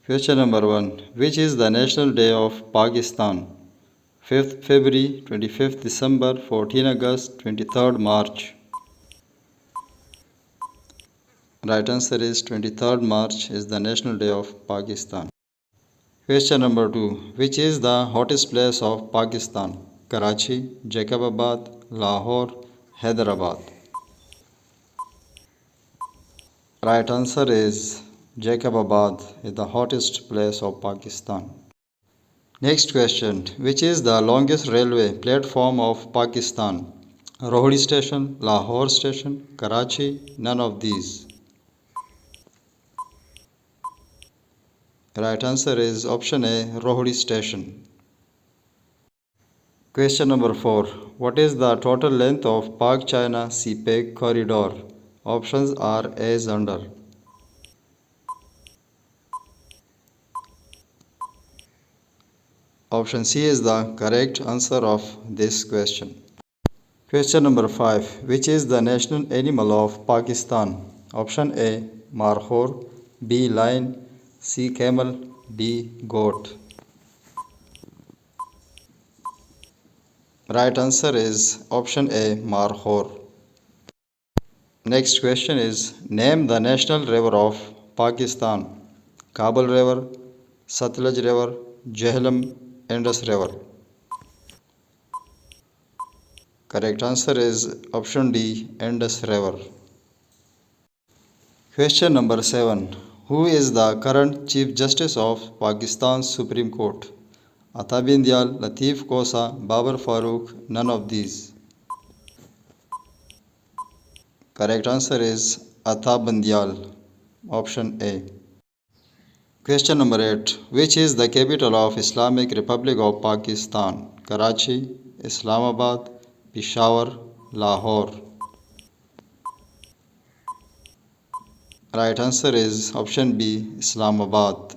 Question number 1. Which is the National Day of Pakistan? 5th February, 25th December, 14 August, 23rd March. Right answer is 23rd March is the National Day of Pakistan. Question number 2. Which is the hottest place of Pakistan? Karachi, Jacobabad, Lahore, Hyderabad. Right answer is Jacobabad is the hottest place of Pakistan. Next question. Which is the longest railway platform of Pakistan? Rohri Station, Lahore Station, Karachi, none of these. Right answer is option A, Rohri Station. Question number 4. What is the total length of Pak-China CPEC Corridor? Options are as under. Option C is the correct answer of this question. Question number 5. Which is the national animal of Pakistan? Option A, markhor, B, lion, C, camel, D, goat. Right answer is option A, markhor. Next question is, name the national river of Pakistan. Kabul River, Satluj River, Jhelum, Indus River. Correct answer is option D, Indus River. Question number 7. Who is the current Chief Justice of Pakistan's Supreme Court? Ata Bindial, Latif Kosa, Babar Farooq, none of these. Correct answer is Ata Bindial, option A. Question number 8. Which is the capital of Islamic Republic of Pakistan? Karachi, Islamabad, Peshawar, Lahore. Right answer is option B, Islamabad.